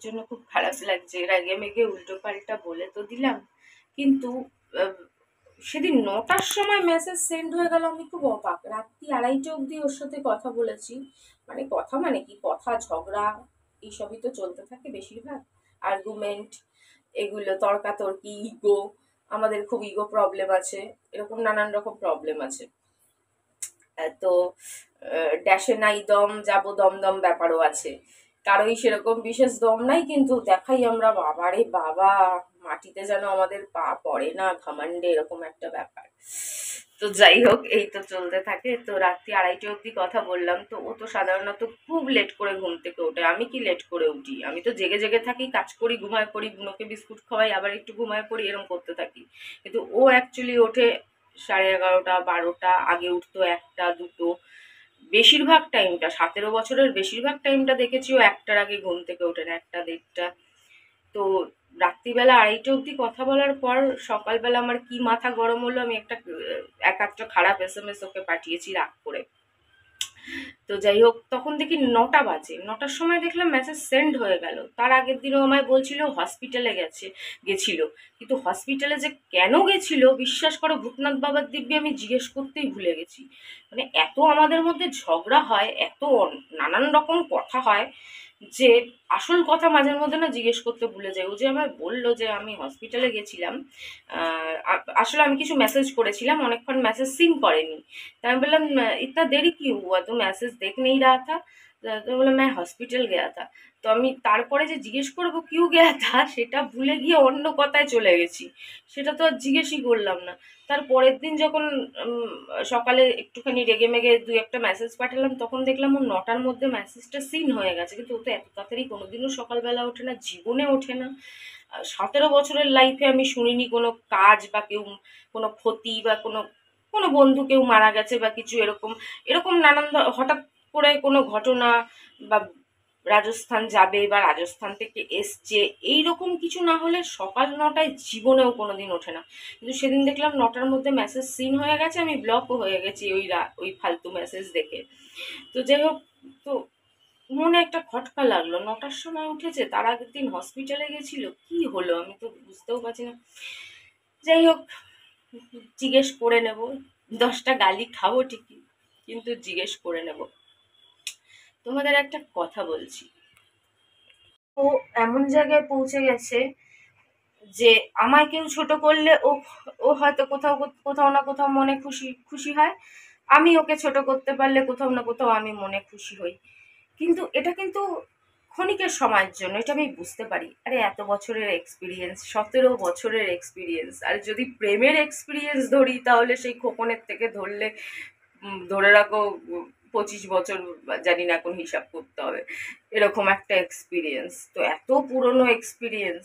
জন্য খুব খারাপ লাগছে। রাগে মেগে উল্টো পাল্টা বলে তো দিলাম, কিন্তু সেদিন 9টার সময় মেসেজ সেন্ড হয়ে গেল। আমি খুব অবাক। রাত্রি 2:30 অবধি ওর সাথে কথা বলেছি। মানে কথা মানে কি, কথা ঝগড়া এইসবই তো চলতে থাকে বেশিরভাগ, আর্গুমেন্ট, এগুলো তর্কাতর্কি, ইগো, আমাদের খুব ইগো প্রবলেম আছে, এরকম নানান রকম প্রবলেম আছে। তো ড্যাশে নাই দম, যাবো দমদম ব্যাপারও আছে। কারোই সেরকম বিশেষ দম নাই, কিন্তু দেখাই আমরা বাবারে বাবা, মাটিতে যেন আমাদের পা পড়ে না, ঘামান্ডে, এরকম একটা ব্যাপার। তো যাই হোক, এই তো চলতে থাকে। তো রাত্রি 2:30 অব্দি কথা বললাম। তো ও তো সাধারণত খুব লেট করে ঘুম থেকে ওঠে। আমি কি লেট করে উঠি? আমি তো জেগে জেগে থাকি, কাজ করি, ঘুমায় পড়ি, বুনোকে বিস্কুট খাওয়াই, আবার একটু ঘুমায় পড়ি, এরকম করতে থাকি। কিন্তু ও অ্যাকচুয়ালি ওঠে 11:30, 12টা, আগে উঠতো 1টা, 2টো। বেশিরভাগ টাইমটা, 17 বছরের বেশিরভাগ টাইমটা দেখেছি ও 1টার আগে ঘুম থেকে ওঠে না, 1টা, 1:30টা। তো রাত্রিবেলা 2:30 অব্দি কথা বলার পর সকালবেলা আমার কি মাথা গরম হলো, আমি একটা খারাপ SMS ওকে পাঠিয়েছি রাগ করে। তো যাই হোক, তখন দেখি 9টা বাজে। 9টার সময় দেখলাম মেসেজ সেন্ড হয়ে গেল। তার আগের দিনও আমায় বলছিল হসপিটালে গেছিল। কিন্তু হসপিটালে যে কেন গেছিল, বিশ্বাস করো ভূতনাথ বাবার দিব্যি আমি জিজ্ঞেস করতেই ভুলে গেছি। মানে এত আমাদের মধ্যে ঝগড়া হয়, এত নানান রকম কথা হয়, যে আসল কথা মাঝের মধ্যে না জিজ্ঞেস করতে ভুলে যাই। ও যে আমায় বললো যে আমি হসপিটালে গেছিলাম, আসলে আমি কিছু মেসেজ করেছিলাম, অনেকক্ষণ মেসেজ সিন করেনি। तो मैं बोला इतना देरी क्यों हुआ, तुम मैसेज देख नहीं रहा था? তো বললো मैं হসপিটাল গেয়া থা। তো আমি তারপরে যে জিজ্ঞেস করবো কিউ গেয়া থা, সেটা ভুলে গিয়ে অন্য কথায় চলে গেছি। সেটা তো আর জিজ্ঞেসই করলাম না। তার পরের দিন যখন উম, সকালে একটুখানি রেগে মেগে 2-1টা মেসেজ পাঠালাম, তখন দেখলাম ও 9টার মধ্যে মেসেজটা সিন হয়ে গেছে। কিন্তু ও তো এত তাড়াতাড়ি কোনোদিনও সকালবেলা ওঠে না, জীবনে ওঠে না। 17 বছরের লাইফে আমি শুনিনি কোনো কাজ বা কেউ কোনো ক্ষতি বা কোনো কোনো বন্ধু কেউ মারা গেছে বা কিছু এরকম, এরকম নানান হঠাৎ করে কোনো ঘটনা, বা রাজস্থান যাবে বা রাজস্থান থেকে এসছে, এইরকম কিছু না হলে সকাল 9টায় জীবনেও কোনোদিন ওঠে না। কিন্তু সেদিন দেখলাম 9টার মধ্যে মেসেজ সিন হয়ে গেছে, আমি ব্লকও হয়ে গেছি ওই ফালতু মেসেজ দেখে। তো যাই হোক, তো মনে একটা খটকা লাগলো, 9টার সময় উঠেছে, তার আগের দিন হসপিটালে গেছিল, কি হলো আমি তো বুঝতেও পারছি না। যাই হোক, জিজ্ঞেস করে নেব। 10টা গালি খাবো ঠিকই, কিন্তু জিজ্ঞেস করে নেব। তোমাদের একটা কথা বলছি, ও এমন জায়গায় পৌঁছে গেছে যে আমায় কেউ ছোট করলে ও ও হয়তো কোথাও কোথাও না কোথাও মনে খুশি খুশি হয়। আমি ওকে ছোট করতে পারলে কোথাও না কোথাও আমি মনে খুশি হই। কিন্তু এটা কিন্তু ক্ষণিকের সময়ের জন্য, এটা আমি বুঝতে পারি। আরে এত বছরের এক্সপিরিয়েন্স, 17 বছরের এক্সপিরিয়েন্স, আর যদি প্রেমের এক্সপিরিয়েন্স ধরি তাহলে সেই খোকনের থেকে ধরলে ধরে রাখো 25 বছর, জানি না এখন হিসাব করতে হবে, এরকম একটা এক্সপিরিয়েন্স। তো এত পুরনো এক্সপিরিয়েন্স,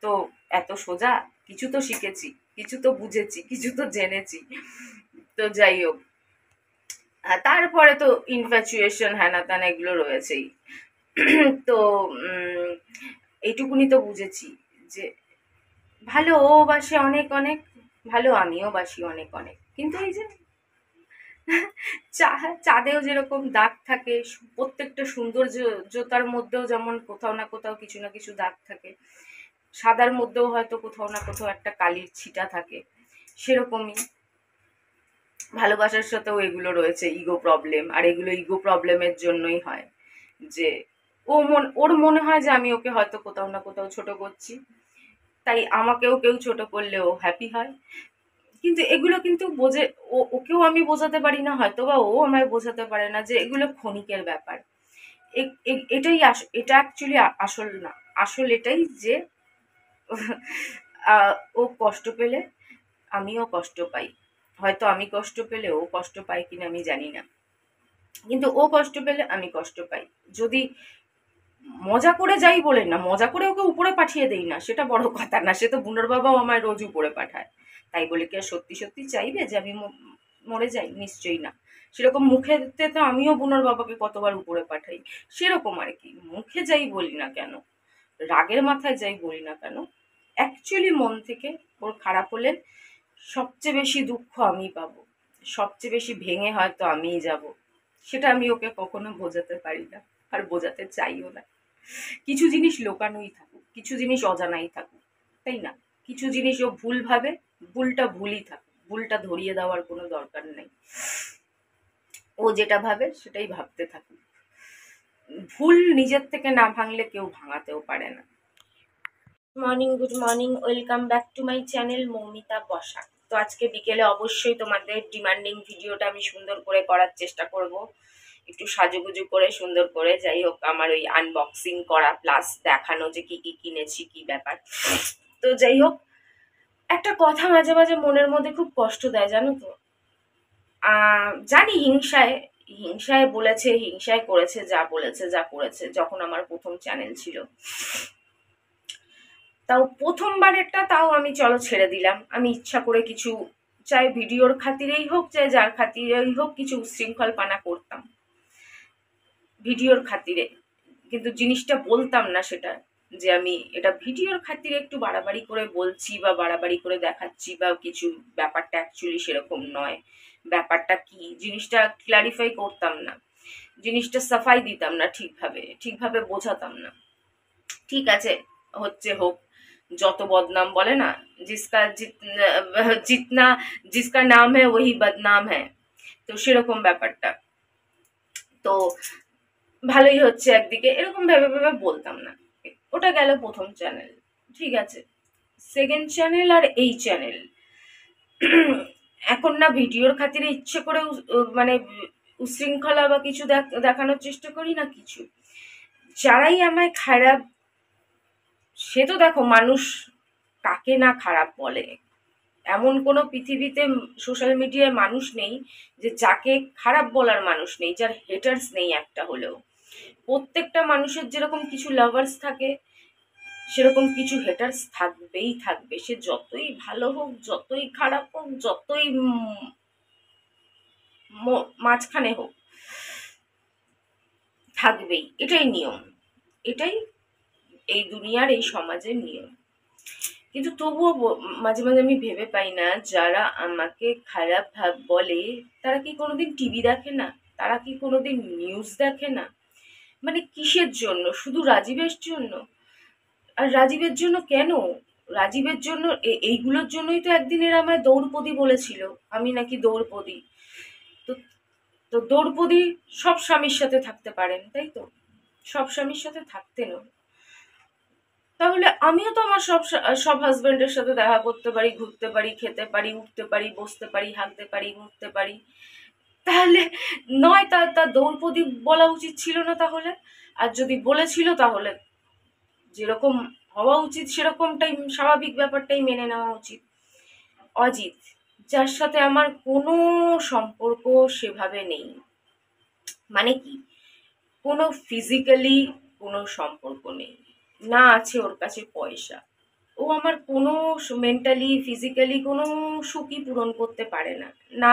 তো এত সোজা? কিছু তো শিখেছি, কিছু তো বুঝেছি, কিছু তো জেনেছি। তো যাই হোক, তারপরে তো ইনফ্যাচুয়েশন হ্যানা ত্যানা এগুলো রয়েছেই। তো উম, এইটুকুনি তো বুঝেছি যে ভালো ও বাসে অনেক অনেক, ভালো আমিও বাসি অনেক অনেক। কিন্তু এই যে চাঁদেও যেরকম দাগ থাকে, প্রত্যেকটা সৌন্দর্যতার মধ্যেও যেমন কোথাও না কোথাও কিছু না কিছু দাগ থাকে, সাদার মধ্যেও হয়তো কোথাও না কোথাও একটা কালির ছিটা থাকে, সেরকমই ভালোবাসার সাথেও এগুলো রয়েছে, ইগো প্রবলেম। আর এগুলো ইগো প্রবলেমের জন্যই হয়, যে ওর মনে হয় যে আমি ওকে হয়তো কোথাও না কোথাও ছোট করছি, তাই আমাকেও কেউ ছোট করলে ও হ্যাপি হয়। কিন্তু এগুলো কিন্তু ওকেও আমি বোঝাতে পারি না, হয়তো বা ও আমায় বোঝাতে পারে না যে এগুলো ক্ষণিকের ব্যাপার। এটা অ্যাকচুয়ালি আসল না। আসল এটাই যে ও কষ্ট পেলে আমিও কষ্ট পাই। হয়তো আমি কষ্ট পেলে ও কষ্ট পায় কিনা আমি জানি না, কিন্তু ও কষ্ট পেলে আমি কষ্ট পাই। যদি মজা করে যাই বলে না, মজা করে ওকে উপরে পাঠিয়ে দেই না, সেটা বড় কথা না, সে তো বুনোর বাবাও আমায় রোজ উপরে পাঠায়। তাই বলে কি আর সত্যি সত্যি চাইবে যে আমি মরে যাই? নিশ্চয়ই না। সেরকম মুখেতে তো আমিও বুনোর বাবাকে কতবার উপরে পাঠাই, সেরকম আর কি। মুখে যাই বলি না কেন, রাগের মাথায় যাই বলি না কেন, অ্যাকচুয়ালি মন থেকে ওর খারাপ হলে সবচেয়ে বেশি দুঃখ আমিই পাবো, সবচেয়ে বেশি ভেঙে হয়তো আমিই যাব। সেটা আমি ওকে কখনো বোঝাতে পারি না, আর বোঝাতে চাইও না। কিছু জিনিস লোকানোই থাকুক, কিছু জিনিস অজানাই থাকুক, তাই না? কিছু জিনিস ও ভুল ভাবে, ভুলটা ভুলই থাকুক, ভুলটা ধরিয়ে দেওয়ার কোনো দরকার নেই। ও যেটা ভাবে সেটাই ভাবতে থাকুক। ভুল নিজের থেকে না ভাঙলে কেউ ভাঙাতেও পারে না। Good morning, welcome back to my channel Moumita Basak. তো আজকে বিকেলে অবশ্যই তোমাদের ডিমান্ডিং ভিডিওটা আমি সুন্দর করে করার চেষ্টা করব, একটু সাজুগুজু করে সুন্দর করে। যাই হোক, আমার ওই আনবক্সিং করা প্লাস দেখানো যে কি কি কিনেছি, কি ব্যাপার। তো যাই হোক, একটা কথা মাঝে মাঝে মনের মধ্যে খুব কষ্ট দেয়, জানো তো। জানি হিংসায় হিংসায় বলেছে, হিংসায় করেছে, যা বলেছে যা করেছে, যখন আমার প্রথম চ্যানেল ছিল। তাও প্রথমবারেরটা তাও আমি চলো ছেড়ে দিলাম। আমি ইচ্ছা করে কিছু, চাই ভিডিওর খাতিরেই হোক, চাই যার খাতিরেই হোক, কিছু উচ্ছৃঙ্খল পানা করতাম ভিডিওর খাতিরে। কিন্তু জিনিসটা বলতাম না সেটা, যে আমি এটা ভিডিওর খাতিরে একটু বাড়াবাড়ি করে বলছি বা বাড়াবাড়ি করে দেখাচ্ছি বা কিছু। ব্যাপারটা অ্যাকচুয়ালি সেরকম নয়। ব্যাপারটা কি জিনিসটা ক্লারিফাই করতাম না, জিনিসটা সাফাই দিতাম না, ঠিকভাবে ঠিকভাবে বোঝাতাম না। ঠিক আছে, হচ্ছে হোক, যত বদনাম বলে না, জিসকা জিতনা জিসকা নাম হ্যায় ওহি বদনাম হ্যায়। তো সেরকম ব্যাপারটা। তো ভালোই হচ্ছে একদিকে, এরকম ভেবে ভেবে বলতাম না। ওটা গেল প্রথম চ্যানেল, ঠিক আছে। সেকেন্ড চ্যানেল আর এই চ্যানেল, এখন না ভিডিওর খাতিরে ইচ্ছে করে মানে উশৃঙ্খলা বা কিছু দেখানোর চেষ্টা করি না কিছু। যারাই আমায় খারাপ, সে তো দেখো মানুষ কাকে না খারাপ বলে। এমন কোনো পৃথিবীতে সোশ্যাল মিডিয়ায় মানুষ নেই যে যাকে খারাপ বলার মানুষ নেই, যার হেটার্স নেই একটা হলেও। প্রত্যেকটা মানুষের যেরকম কিছু লাভার্স থাকে, সেরকম কিছু হেটার্স থাকবেই থাকবে। সে যতই ভালো হোক, যতই খারাপ হোক, যতই মাঝখানে হোক, থাকবেই। এটাই নিয়ম, এটাই এই দুনিয়ার, এই সমাজের নিয়ম। কিন্তু তবুও মাঝে মাঝে আমি ভেবে পাই না, যারা আমাকে খারাপ বলে তারা কি কোনোদিন টিভি দেখে না? তারা কি কোনোদিন নিউজ দেখে না? মানে কিসের জন্য? শুধু রাজীবের জন্য? আর রাজীবের জন্য কেন? রাজীবের জন্য, এইগুলোর জন্যই তো একদিন এরা আমায় দ্রৌপদী বলেছিল, আমি নাকি দ্রৌপদী। তো তো দ্রৌপদী সব স্বামীর সাথে থাকতে পারেন, তাই তো? সব স্বামীর সাথে থাকতেন। তাহলে আমিও তো আমার সব হাজবেন্ডের সাথে দেখা করতে পারি, ঘুরতে পারি, খেতে পারি, উঠতে পারি, বসতে পারি, হাঁটতে পারি, মুততে পারি। তাহলে নয়, তার দ্রৌপদী বলা উচিত ছিল না তাহলে? আর যদি বলেছিল, তাহলে যেরকম হওয়া উচিত সেরকমটাই, স্বাভাবিক ব্যাপারটাই মেনে নেওয়া উচিত। অজিত, যার সাথে আমার কোনো সম্পর্ক সেভাবে নেই, মানে কি, কোনো ফিজিক্যালি কোনো সম্পর্ক নেই, না আছে ওর কাছে পয়সা, ও আমার কোনো মেন্টালি ফিজিক্যালি কোনো সুখই পূরণ করতে পারে না। না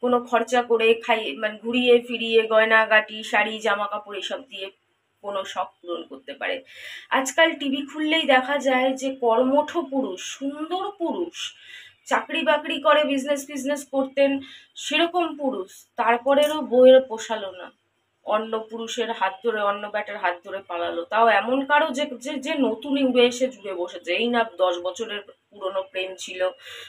কোনো খরচা করে খাই, মানে ঘুরিয়ে ফিরিয়ে গয়নাগাটি, শাড়ি, জামা কাপড় এসব দিয়ে কোনো শখ পূরণ করতে পারে। আজকাল টিভি খুললেই দেখা যায় যে কর্মঠ পুরুষ, সুন্দর পুরুষ, চাকরি বাকরি করে, বিজনেস ফিজনেস করতেন, সেরকম পুরুষ, তারপরেরও বউয়ের পোষালো না, অন্য পুরুষের হাত ধরে, অন্য ব্যাটার হাত ধরে পালালো। তাও এমন কারো যে যে যে নতুনই উড়ে এসে জুড়ে বসেছে। এই না 10 বছরের পুরনো প্রেম ছিল,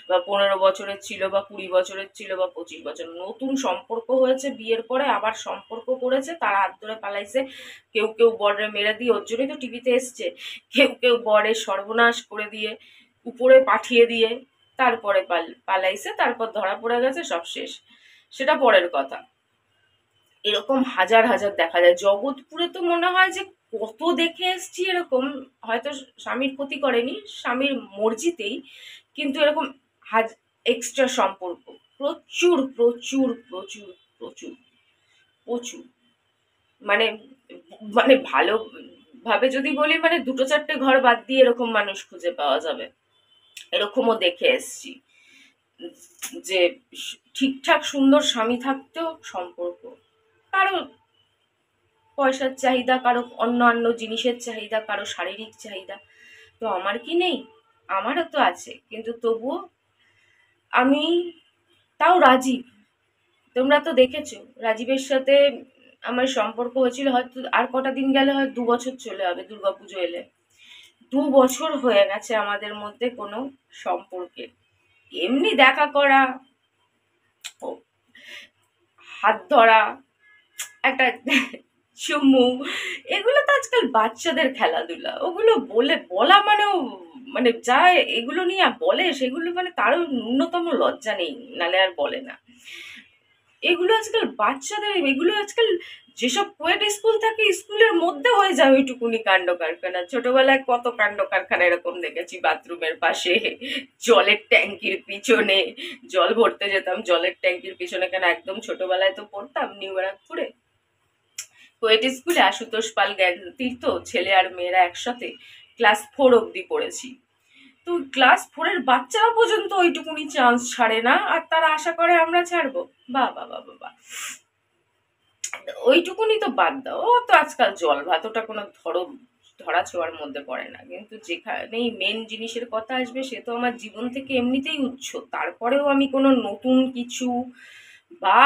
বা 15 বছরের ছিল, বা 20 বছরের ছিল, বা 25 বছর, নতুন সম্পর্ক হয়েছে, বিয়ের পরে আবার সম্পর্ক করেছে, তারা হাত ধরে পালাইছে। কেউ কেউ বরের মেরে দিয়ে, ওর জন্যই তো টিভিতে এসছে, কেউ কেউ বরের সর্বনাশ করে দিয়ে, উপরে পাঠিয়ে দিয়ে তারপরে পালাইছে, তারপর ধরা পড়ে গেছে, সব শেষ, সেটা পরের কথা। এরকম হাজার হাজার দেখা যায় জগৎপুরে। তো মনে হয় যে কত দেখে এসছি এরকম। হয়তো স্বামীর ক্ষতি করেনি, স্বামীর মর্জিতেই, কিন্তু এরকম এক্সট্রা সম্পর্ক প্রচুর প্রচুর প্রচুর প্রচুর প্রচুর। মানে মানে ভালো ভাবে যদি বলি, মানে 2-4টে ঘর বাদ দিয়ে এরকম মানুষ খুঁজে পাওয়া যাবে। এরকমও দেখে এসছি যে ঠিকঠাক সুন্দর স্বামী থাকতেও সম্পর্ক, কারো পয়সার চাহিদা, কারো অন্যান্য জিনিসের চাহিদা, কারো শারীরিক চাহিদা। তো আমার কি নেই? আমারও তো আছে, কিন্তু তবুও আমি, তাও রাজীব, তোমরা তো দেখেছো রাজীবের সাথে আমার সম্পর্ক হয়েছিল, হয়তো আর কটা দিন গেলে হয় 2 বছর চলে হবে দুর্গাপুজো এলে। 2 বছর হয়ে গেছে আমাদের মধ্যে কোনো সম্পর্কের। এমনি দেখা করা, ও হাত ধরা, একটা চুমু, এগুলো তো আজকাল বাচ্চাদের খেলাধুলা। ওগুলো বলা মানেও মানে যা এগুলো নিয়ে বলে সেগুলো মানে তারও ন্যূনতম লজ্জা নেই, নালে আর বলে না। এগুলো আজকাল বাচ্চাদের, এগুলো আজকাল যেসব কোয়েট স্কুল থাকে স্কুলের মধ্যে হয়ে যায় ওইটুকুনি কাণ্ড কারখানা। ছোটবেলায় কত কাণ্ড কারখানা এরকম দেখেছি, বাথরুমের পাশে, জলের ট্যাঙ্কির পিছনে, জল ভরতে যেতাম জলের ট্যাঙ্কির পিছনে, কেন একদম ছোটবেলায় তো পড়তাম নিউ ব্যারাকপুরে কোয়েট স্কুলে, আশুতোষ পাল জ্ঞান তীর্থ, ছেলে আর মেয়েরা একসাথে ক্লাস 4 অব্দি পড়েছি। তো ক্লাস 4-এর বাচ্চারা পর্যন্ত ওইটুকুনি চান্স ছাড়ে না, আর তারা আশা করে আমরা ছাড়বো? বা বা বা বা, ওইটুকুনি তো বাদ দাও, ও তো আজকাল জল ভাত, ওটা কোনো ধরা ছোঁয়ার মধ্যে পড়ে না। কিন্তু যেখানেই মেন জিনিসের কথা আসবে, সে তো আমার জীবন থেকে এমনিতেই উচ্চ। তারপরেও আমি কোনো নতুন কিছু বা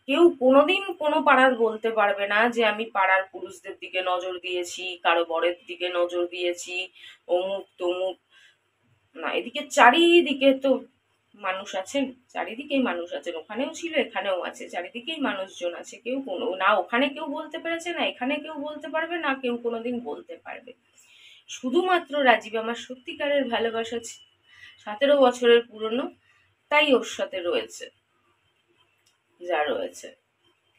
কেউ কোনোদিন কোনো পাড়ার বলতে পারবে না যে আমি পাড়ার পুরুষদের দিকে নজর দিয়েছি, কারো বরের দিকে নজর দিয়েছি, অমুক তমুক। না, এদিকে চারিদিকে তো মানুষ আছেন, চারিদিকেই মানুষ আছেন, ওখানেও ছিল এখানেও আছে, চারিদিকেই মানুষজন আছে। কেউ কোনো না ওখানে কেউ বলতে পেরেছে, না এখানে কেউ বলতে পারবে, না কেউ কোনোদিন বলতে পারবে। শুধুমাত্র রাজীব আমার সত্যিকারের ভালোবাসা, 17 বছরের পুরনো, তাই ওর সাথে রয়েছে যা রয়েছে।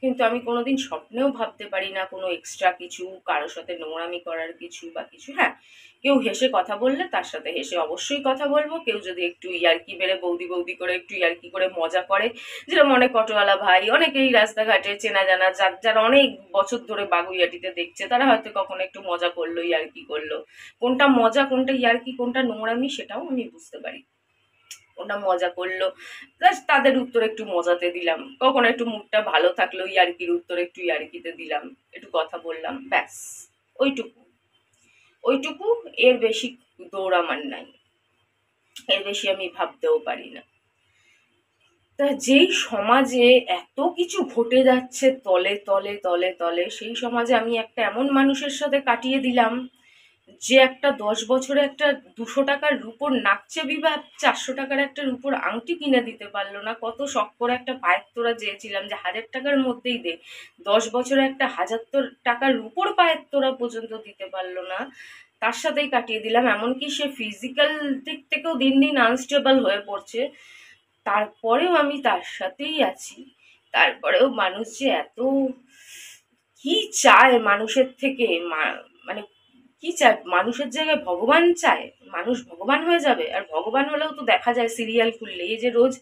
কিন্তু আমি কোনোদিন স্বপ্নেও ভাবতে পারি না কোনো এক্সট্রা কিছু, কারোর সাথে নোংরামি করার কিছু বা কিছু। হ্যাঁ, কেউ হেসে কথা বললে তার সাথে হেসে অবশ্যই কথা বলবো। কেউ যদি একটু ইয়ার্কি মেরে বৌদি বৌদি করে একটু ইয়ার্কি করে মজা করে, যেরকম অনেক অটোওয়ালা ভাই, অনেকেই রাস্তাঘাটে চেনা জানা যারা অনেক বছর ধরে বাগুইয়াটিতে দেখছে, তারা হয়তো কখনো একটু মজা করলো, ইয়ার্কি করলো। কোনটা মজা, কোনটা ইয়ার্কি, কোনটা নোংরামি, সেটাও আমি বুঝতে পারি। ওটা মজা করলো, জাস্ট তাদের উত্তর একটু মজাতে দিলাম। কখনো একটু মুডটা ভালো থাকলো, ইয়ার্কির উত্তর একটু ইয়ার্কিতে দিলাম, একটু কথা বললাম, ব্যাস। ওইটুকু ওইটুকু, এর বেশি দৌড় আমার নাই, এর বেশি আমি ভাবতেও পারি না। তা যেই সমাজে এত কিছু ঘটে যাচ্ছে তলে তলে তলে তলে, সেই সমাজে আমি একটা এমন মানুষের সাথে কাটিয়ে দিলাম, যে একটা 10 বছরে একটা 200 টাকার রূপোর নাকচেবি বা 400 টাকার একটা রূপোর আংটি কিনে দিতে পারলো না। কত শখ করে একটা পায়ের তোড়া চেয়েছিলাম যে 1000 টাকার মধ্যেই দে, 10 বছরে একটা 1000 টাকার রূপোর পায়ের তোড়া পর্যন্ত দিতে পারলো না, তার সাথেই কাটিয়ে দিলাম। এমনকি সে ফিজিক্যাল দিক থেকেও দিন দিন আনস্টেবল হয়ে পড়ছে, তারপরেও আমি তার সাথেই আছি। তারপরেও মানুষ যে এত কি চায় মানুষের থেকে, মানে কি চায়, মানুষের জায়গায় ভগবান চায়, মানুষ ভগবান হয়ে যাবে। আর ভগবান হলেও তো দেখা যায় সিরিয়াল খুললে, এই যে রোজ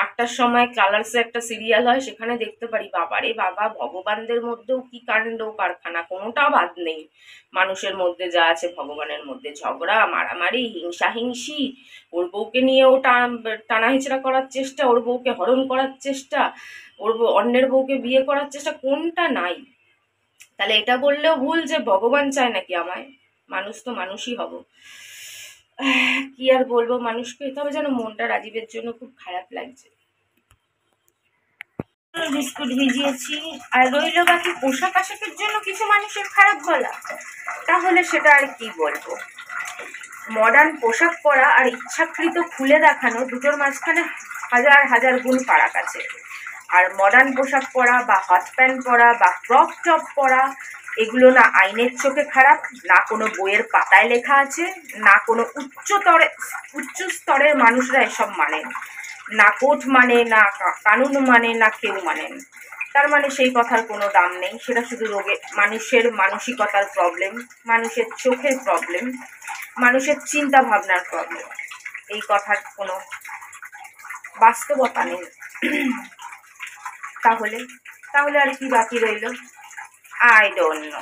8টার সময় কালার্সে একটা সিরিয়াল হয়, সেখানে দেখতে পারি বাবারে বাবা, ভগবানদের মধ্যেও কি কাণ্ড কারখানা, কোনোটা বাদ নেই। মানুষের মধ্যে যা আছে ভগবানের মধ্যে, ঝগড়া মারামারি হিংসা হিংসি, ওর বউকে নিয়ে ও টানা হেঁচড়া করার চেষ্টা, ওর বউকে হরণ করার চেষ্টা, অন্যের বউকে বিয়ে করার চেষ্টা, কোনটা নাই? তাহলে এটা বললেও ভুল যে ভগবান চায় নাকি আমায়। মানুষ তো মানুষই হব। কি আর বলবো মানুষকে, তবে যেন মনটা রাজীবের জন্য খুব খারাপ লাগছে। বিস্কুট ভিজিয়েছি, আর রইল বাকি পোশাক আশাকের জন্য কিছু মানুষের খারাপ বলা, তাহলে সেটা আর কি বলবো। মডার্ন পোশাক পরা আর ইচ্ছাকৃত খুলে দেখানো, দুটোর মাঝখানে হাজার হাজার গুণ ফারাক আছে। আর মডার্ন পোশাক পরা বা হট প্যান্ট পরা বা ক্রপ টপ পরা, এগুলো না আইনের চোখে খারাপ, না কোনো বইয়ের পাতায় লেখা আছে, না কোনো উচ্চ স্তরের মানুষরা এসব মানেন, না কোর্ট মানে, না কানুন মানে, না কেউ মানেন। তার মানে সেই কথার কোনো দাম নেই, সেটা শুধু মানুষের মানসিকতার প্রবলেম, মানুষের চোখের প্রবলেম, মানুষের চিন্তা ভাবনার প্রবলেম। এই কথার কোনো বাস্তবতা নেই। তাহলে তাহলে আর কি বাকি রইল? I don't know.